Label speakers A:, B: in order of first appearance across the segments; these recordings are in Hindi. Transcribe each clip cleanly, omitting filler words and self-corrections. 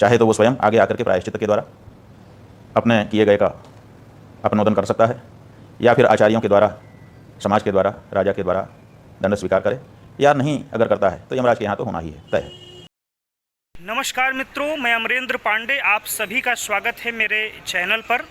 A: चाहे तो वो स्वयं आगे आकर के प्रायश्चित के द्वारा अपने किए गए का अपनोदन कर सकता है, या फिर आचार्यों के द्वारा, समाज के द्वारा, राजा के द्वारा दंड स्वीकार करे, या नहीं अगर करता है तो यमराज के यहाँ तो होना ही है, तय है।
B: नमस्कार मित्रों, मैं अमरेंद्र पांडे, आप सभी का स्वागत है मेरे चैनल पर।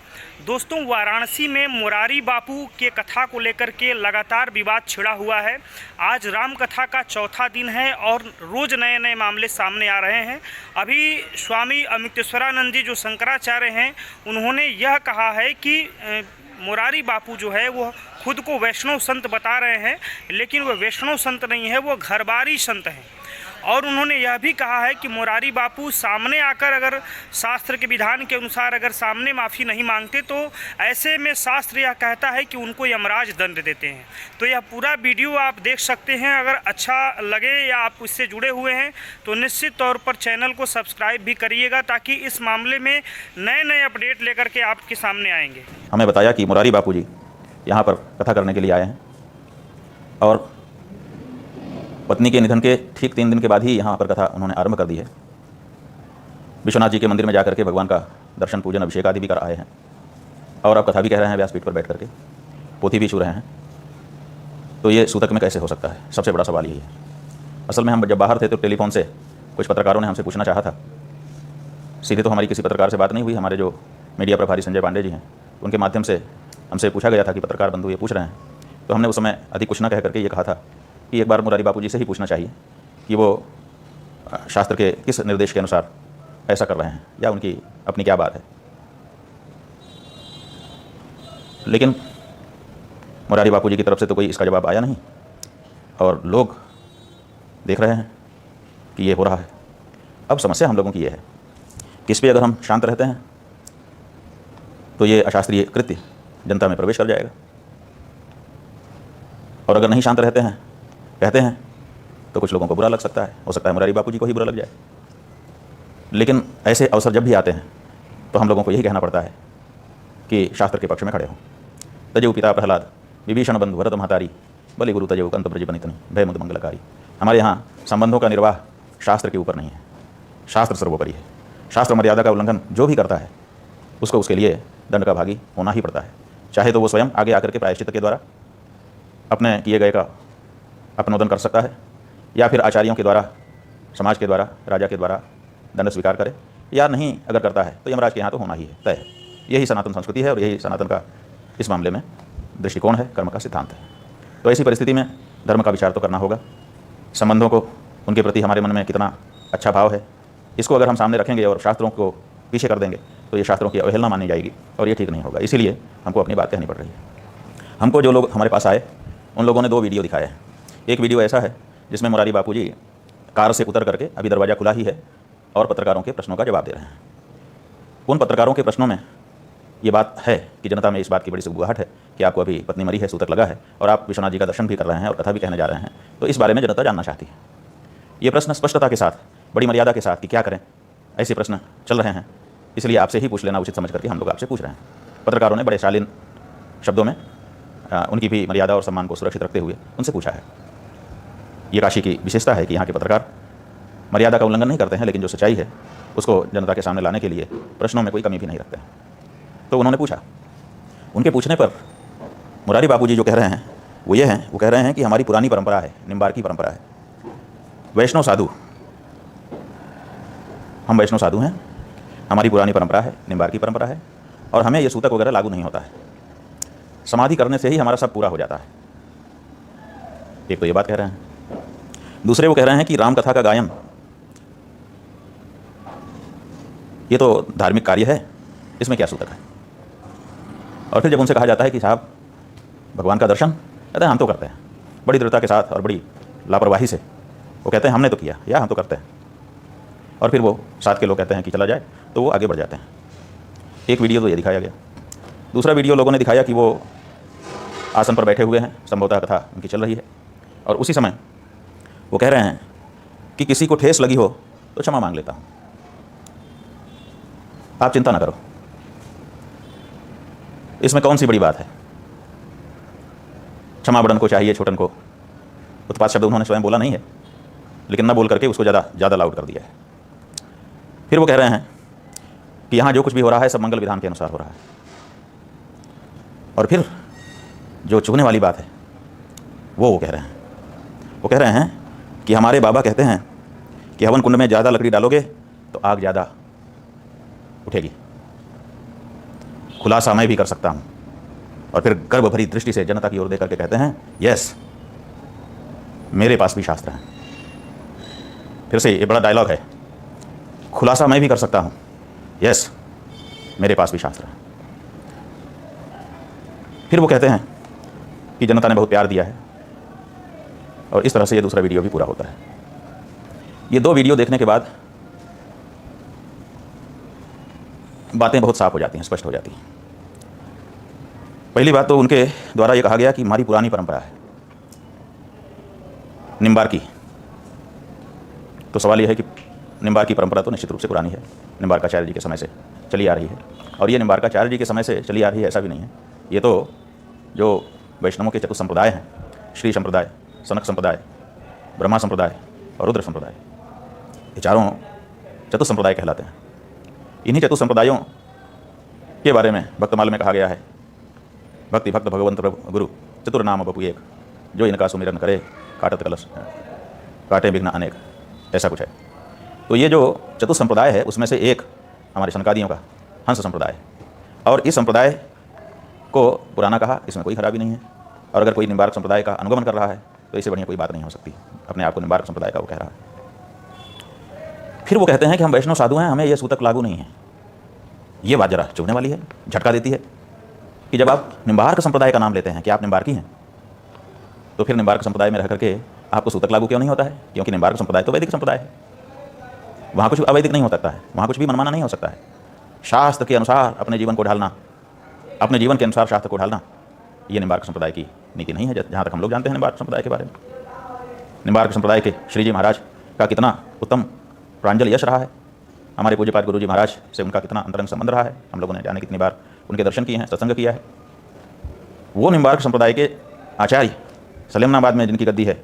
B: दोस्तों, वाराणसी में मुरारी बापू के कथा को लेकर के लगातार विवाद छिड़ा हुआ है। आज राम कथा का चौथा दिन है और रोज़ नए नए मामले सामने आ रहे हैं। अभी स्वामी अमितेश्वरानंद जी जो शंकराचार्य हैं, उन्होंने यह कहा है कि मुरारी बापू जो है वो खुद को वैष्णव संत बता रहे हैं, लेकिन वो वैष्णव संत नहीं है, वो घरबारी संत हैं। और उन्होंने यह भी कहा है कि मुरारी बापू सामने आकर अगर शास्त्र के विधान के अनुसार अगर सामने माफ़ी नहीं मांगते तो ऐसे में शास्त्र यह कहता है कि उनको यमराज दंड देते हैं। तो यह पूरा वीडियो आप देख सकते हैं। अगर अच्छा लगे या आप इससे जुड़े हुए हैं तो निश्चित तौर पर चैनल को सब्सक्राइब भी करिएगा, ताकि इस मामले में नए नए अपडेट लेकर के आपके सामने आएंगे।
A: हमें बताया कि मुरारी बापू जी यहाँ पर कथा करने के लिए आए हैं और पत्नी के निधन के ठीक 3 दिन के बाद ही यहाँ पर कथा उन्होंने आरंभ कर दी है। विश्वनाथ जी के मंदिर में जाकर के भगवान का दर्शन, पूजन, अभिषेक आदि भी कर आए हैं और अब कथा भी कह रहे हैं व्यासपीठ पर बैठ करके, पोथी भी छू रहे हैं। तो ये सूतक में कैसे हो सकता है, सबसे बड़ा सवाल यही है। असल में हम जब बाहर थे तो टेलीफोन से कुछ पत्रकारों ने हमसे पूछना चाहा था। सीधे तो हमारी किसी पत्रकार से बात नहीं हुई। हमारे जो मीडिया प्रभारी संजय पांडे जी हैं, उनके माध्यम से हमसे पूछा गया था कि पत्रकार बंधु ये पूछ रहे हैं। तो हमने उस समय अधिक कुछ न कह करके ये कहा था कि एक बार मुरारी बापू जी से ही पूछना चाहिए कि वो शास्त्र के किस निर्देश के अनुसार ऐसा कर रहे हैं, या उनकी अपनी क्या बात है। लेकिन मुरारी बापू जी की तरफ से तो कोई इसका जवाब आया नहीं और लोग देख रहे हैं कि ये हो रहा है। अब समस्या हम लोगों की ये है कि इस पर अगर हम शांत रहते हैं तो ये अशास्त्रीय कृत्य जनता में प्रवेश कर जाएगा, और अगर नहीं शांत रहते हैं, कहते हैं, तो कुछ लोगों को बुरा लग सकता है। हो सकता है मुरारी बापू जी को ही बुरा लग जाए। लेकिन ऐसे अवसर जब भी आते हैं तो हम लोगों को यही कहना पड़ता है कि शास्त्र के पक्ष में खड़े हों। तजेऊ पिता प्रहलाद, विभीषण बंधु भरत महतारी, बलि गुरु तजेऊ कंत ब्रज बनितनि, भय मुद मंगलकारी। हमारे यहाँ संबंधों का निर्वाह शास्त्र के ऊपर नहीं है, शास्त्र सर्वोपरि है। शास्त्र मर्यादा का उल्लंघन जो भी करता है उसको उसके लिए दंड का भागी होना ही पड़ता है, चाहे तो वो स्वयं आगे आकर के प्रायश्चित के द्वारा अपने किए गए का अपनोदन कर सकता है, या फिर आचार्यों के द्वारा, समाज के द्वारा, राजा के द्वारा दंड स्वीकार करे, या नहीं अगर करता है तो यमराज के यहाँ तो होना ही है, तय है। यही सनातन संस्कृति है और यही सनातन का इस मामले में दृष्टिकोण है, कर्म का सिद्धांत है। तो ऐसी परिस्थिति में धर्म का विचार तो करना होगा। संबंधों को, उनके प्रति हमारे मन में कितना अच्छा भाव है, इसको अगर हम सामने रखेंगे और शास्त्रों को पीछे कर देंगे तो ये शास्त्रों की अवहेलना मानी जाएगी और ये ठीक नहीं होगा। इसीलिए हमको अपनी बात कहनी पड़ रही है। हमको जो लोग हमारे पास आए उन लोगों ने 2 वीडियो दिखाए हैं। एक वीडियो ऐसा है जिसमें मुरारी बापू जी कार से उतर करके, अभी दरवाज़ा खुला ही है, और पत्रकारों के प्रश्नों का जवाब दे रहे हैं। उन पत्रकारों के प्रश्नों में ये बात है कि जनता में इस बात की बड़ी सुगबुगाहट है कि आपको अभी पत्नी मरी है, सूतक लगा है, और आप विश्वनाथ जी का दर्शन भी कर रहे हैं और कथा भी कहने जा रहे हैं। तो इस बारे में जनता जानना चाहती है। ये प्रश्न स्पष्टता के साथ, बड़ी मर्यादा के साथ कि क्या करें, ऐसे प्रश्न चल रहे हैं। इसलिए आपसे ही पूछ लेना उचित समझ करके हम लोग आपसे पूछ रहे हैं। पत्रकारों ने बड़े शालीन शब्दों में उनकी भी मर्यादा और सम्मान को सुरक्षित रखते हुए उनसे पूछा है। ये काशी की विशेषता है कि यहाँ के पत्रकार मर्यादा का उल्लंघन नहीं करते हैं, लेकिन जो सच्चाई है उसको जनता के सामने लाने के लिए प्रश्नों में कोई कमी भी नहीं रखते हैं। तो उन्होंने पूछा। उनके पूछने पर मुरारी बापू जी जो कह रहे हैं वो ये हैं, वो कह रहे हैं कि हमारी पुरानी परंपरा है, निम्बार की परंपरा है, वैष्णव साधु, हम वैष्णव साधु हैं, हमारी पुरानी परंपरा है, निम्बार की परंपरा है, और हमें ये सूतक वगैरह लागू नहीं होता है। समाधि करने से ही हमारा सब पूरा हो जाता है। एक तो ये बात कह रहे हैं। दूसरे वो कह रहे हैं कि राम कथा का गायन ये तो धार्मिक कार्य है, इसमें क्या सूतक है। और फिर जब उनसे कहा जाता है कि साहब भगवान का दर्शन, कहते हैं हम तो करते हैं, बड़ी दृढ़ता के साथ और बड़ी लापरवाही से वो कहते हैं हमने तो किया, या हम तो करते हैं। और फिर वो साथ के लोग कहते हैं कि चला जाए, तो वो आगे बढ़ जाते हैं। एक वीडियो तो ये दिखाया गया। दूसरा वीडियो लोगों ने दिखाया कि वो आसन पर बैठे हुए हैं, संभवतः कथा उनकी चल रही है, और उसी समय वो कह रहे हैं कि किसी को ठेस लगी हो तो क्षमा मांग लेता हूँ, आप चिंता ना करो। इसमें कौन सी बड़ी बात है। क्षमा बड़न को चाहिए छोटन को, उत्पात शब्द उन्होंने स्वयं बोला नहीं है, लेकिन ना बोल करके उसको ज़्यादा लाउड कर दिया है। फिर वो कह रहे हैं कि यहाँ जो कुछ भी हो रहा है सब मंगल विधान के अनुसार हो रहा है। और फिर जो चुभने वाली बात है वो कह रहे हैं, वो कह रहे हैं कि हमारे बाबा कहते हैं कि हवन कुंड में ज़्यादा लकड़ी डालोगे तो आग ज़्यादा उठेगी। खुलासा मैं भी कर सकता हूँ। और फिर गर्व भरी दृष्टि से जनता की ओर देकर के कहते हैं, यस, मेरे पास भी शास्त्र हैं। फिर से ये बड़ा डायलॉग है, खुलासा मैं भी कर सकता हूँ, यस, मेरे पास भी शास्त्र हैं। फिर वो कहते हैं कि जनता ने बहुत प्यार दिया है। और इस तरह से ये दूसरा वीडियो भी पूरा होता है। ये 2 वीडियो देखने के बाद बातें बहुत साफ हो जाती हैं, स्पष्ट हो जाती हैं। पहली बात तो उनके द्वारा ये कहा गया कि हमारी पुरानी परंपरा है निम्बार की। तो सवाल यह है कि निम्बार की परंपरा तो निश्चित रूप से पुरानी है, निम्बारकाचार्य जी के समय से चली आ रही है। और ये निम्बारकाचार्य जी के समय से चली आ रही है ऐसा भी नहीं है। ये तो जो वैष्णवों के चतुसंप्रदाय हैं, श्री संप्रदाय, सनक संप्रदाय, ब्रह्मा संप्रदाय और रुद्र संप्रदाय, ये चारों चतुसंप्रदाय कहलाते हैं। इन्हीं चतुसंप्रदायों के बारे में भक्तमाल में कहा गया है, भक्ति भक्त भगवंत प्रभु गुरु चतुर्नाम बपु एक, जो इनका सुमिरन करे काटत कलश काटे विघ्न अनेक, ऐसा कुछ है। तो ये जो चतुसंप्रदाय है उसमें से एक हमारे सनकादियों का हंस संप्रदाय है। और इस संप्रदाय को पुराना कहा, इसमें कोई खराबी नहीं है। और अगर कोई निम्बार्क संप्रदाय का अनुगमन कर रहा है तो इससे बढ़िया कोई बात नहीं हो सकती। अपने आप को निम्बार्क संप्रदाय का वो कह रहा है। फिर वो कहते हैं कि हम वैष्णव साधु हैं, हमें ये सूतक लागू नहीं है। ये बात जरा चुभने वाली है, झटका देती है कि जब आप निम्बार्क संप्रदाय का नाम लेते हैं कि आप निम्बार्की हैं, तो फिर निम्बार्क संप्रदाय में रह करके आपको सूतक लागू क्यों नहीं होता है? क्योंकि निम्बार्क संप्रदाय तो वैदिक संप्रदाय है, वहाँ कुछ अवैदिक नहीं हो सकता है, वहाँ कुछ भी मनमाना नहीं हो सकता है। शास्त्र के अनुसार अपने जीवन को ढालना, अपने जीवन के अनुसार शास्त्र को ढालना, ये निम्बार्क संप्रदाय की नीति नहीं है, जहाँ तक हम लोग जानते हैं निम्बार्क संप्रदाय के बारे में। निम्बार्क संप्रदाय के श्री जी महाराज का कितना उत्तम प्रांजल यश रहा है, हमारे पूज्यपाद गुरु जी महाराज से उनका कितना अंतरंग संबंध रहा है, हम लोगों ने जाने कितनी बार उनके दर्शन किए हैं, सत्संग किया है। वो निम्बार्क संप्रदाय के आचार्य सलेमनाबाद में जिनकी गद्दी है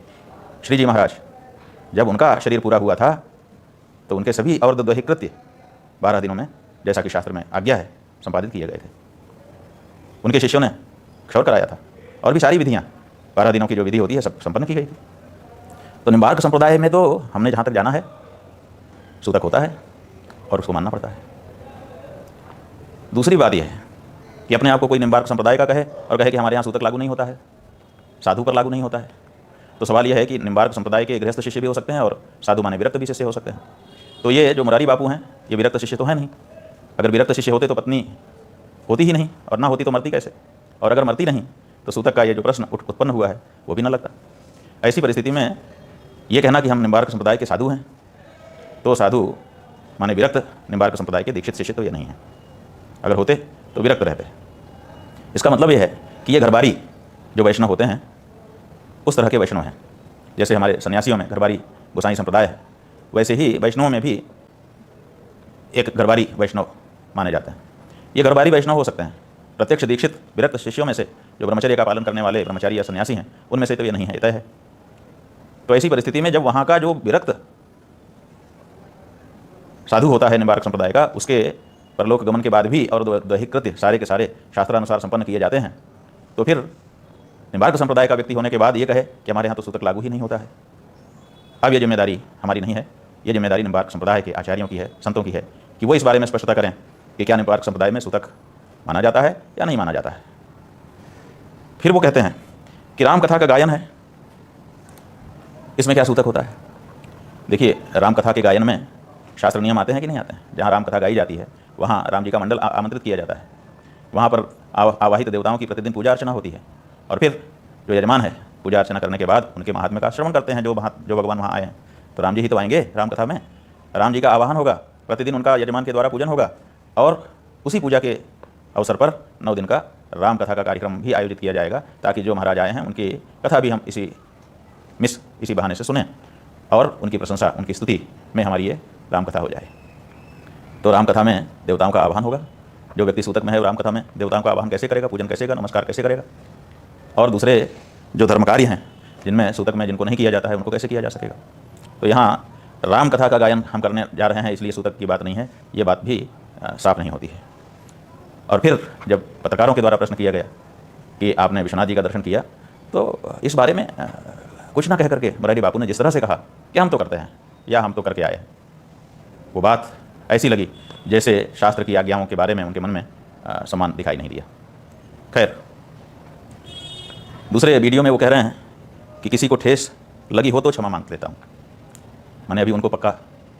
A: श्री जी महाराज, जब उनका शरीर पूरा हुआ था तो उनके सभी और दैहिक कृत्य 12 दिनों में, जैसा कि शास्त्र में आज्ञा है, संपादित किए गए थे। उनके शिष्यों ने क्षौर कराया था और भी सारी विधियाँ 12 दिनों की जो विधि होती है सब संपन्न की गई थी। तो निम्बार्क संप्रदाय में तो हमने जहाँ तक जाना है सूतक होता है और उसको मानना पड़ता है। दूसरी बात यह है कि अपने आप को कोई निम्बार्क संप्रदाय का कहे और कहे कि हमारे यहाँ सूतक लागू नहीं होता है, साधु पर लागू नहीं होता है, तो सवाल यह है कि निम्बार्क संप्रदाय के गृहस्थ शिष्य भी हो सकते हैं और साधु माने विरक्त भी शिष्य हो सकते हैं। तो ये जो मुरारी बापू हैं ये विरक्त शिष्य तो है नहीं। अगर विरक्त शिष्य होते तो पत्नी होती ही नहीं, और ना होती तो मरती कैसे, और अगर मरती नहीं तो सूतक का ये जो प्रश्न उत्पन्न हुआ है वो भी न लगता। ऐसी परिस्थिति में ये कहना कि हम निम्बार्क संप्रदाय के साधु हैं, तो साधु माने विरक्त निम्बार्क संप्रदाय के दीक्षित शिष्य तो ये नहीं है। अगर होते तो विरक्त रहते। इसका मतलब ये है कि ये घरबारी जो वैष्णव होते हैं उस तरह के वैष्णव हैं। जैसे हमारे सन्यासियों में घरबारी गोसाई संप्रदाय है, वैसे ही वैष्णवों में भी एक घरबारी वैष्णव माने जाते हैं। ये घरबारी वैष्णव हो सकते हैं। प्रत्यक्ष दीक्षित विरक्त शिष्यों में से जो ब्रह्मचर्य का पालन करने वाले ब्रह्मचारी या सन्यासी हैं उनमें से तो ये नहीं है, तय है। तो ऐसी परिस्थिति में जब वहाँ का जो विरक्त साधु होता है निम्बार्क संप्रदाय का, उसके परलोक गमन के बाद भी और दैहिक कृत्य सारे के सारे शास्त्रानुसार संपन्न किए जाते हैं, तो फिर निम्बार्क संप्रदाय का व्यक्ति होने के बाद ये कहे कि हमारे यहाँ तो सूतक लागू ही नहीं होता है। अब ये जिम्मेदारी हमारी नहीं है, ये जिम्मेदारी निम्बार्क संप्रदाय के आचार्यों की है, संतों की है कि वो इस बारे में स्पष्टता करें कि क्या निम्बार्क संप्रदाय में सूतक माना जाता है या नहीं माना जाता है। फिर वो कहते हैं कि रामकथा का गायन है, इसमें क्या सूतक होता है। देखिए, रामकथा के गायन में शास्त्र नियम आते हैं कि नहीं आते हैं। जहाँ रामकथा गाई जाती है वहाँ राम जी का मंडल आमंत्रित किया जाता है, वहाँ पर आवाहित देवताओं की प्रतिदिन पूजा अर्चना होती है, और फिर जो यजमान है पूजा अर्चना करने के बाद उनके महात्म्य का श्रवण करते हैं। जो भगवान वहाँ आए हैं तो राम जी ही तो आएंगे रामकथा में, राम जी का आवाहन होगा, प्रतिदिन उनका यजमान के द्वारा पूजन होगा, और उसी पूजा के अवसर पर 9 दिन का रामकथा का कार्यक्रम भी आयोजित किया जाएगा, ताकि जो महाराज आए हैं उनकी कथा भी हम इसी बहाने से सुने और उनकी प्रशंसा, उनकी स्तुति में हमारी ये रामकथा हो जाए। तो रामकथा में देवताओं का आह्वान होगा। जो व्यक्ति सूतक में है रामकथा में देवताओं का आह्वान कैसे करेगा, पूजन कैसे करेगा, नमस्कार कैसे करेगा, और दूसरे जो धर्म कार्य हैं जिनमें सूतक में जिनको नहीं किया जाता है उनको कैसे किया जा सकेगा। तो यहाँ राम कथा का गायन हम करने जा रहे हैं इसलिए सूतक की बात नहीं है, ये बात भी साफ नहीं होती है। और फिर जब पत्रकारों के द्वारा प्रश्न किया गया कि आपने विश्वनाथ जी का दर्शन किया, तो इस बारे में कुछ ना कह करके मुरारी बापू ने जिस तरह से कहा कि हम तो करते हैं या हम तो करके आए हैं, वो बात ऐसी लगी जैसे शास्त्र की आज्ञाओं के बारे में उनके मन में सम्मान दिखाई नहीं दिया। खैर, दूसरे वीडियो में वो कह रहे हैं कि किसी को ठेस लगी हो तो क्षमा मांग लेता हूँ। मैंने अभी उनको पक्का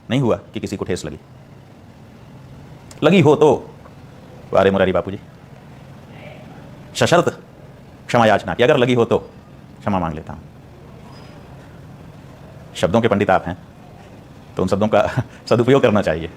A: नहीं हुआ कि किसी को ठेस लगी हो तो अरे मुरारी बापू जी, सशर्त क्षमा याचना कि अगर लगी हो तो क्षमा मांग लेता हूँ। शब्दों के पंडित आप हैं तो उन शब्दों का सदुपयोग करना चाहिए।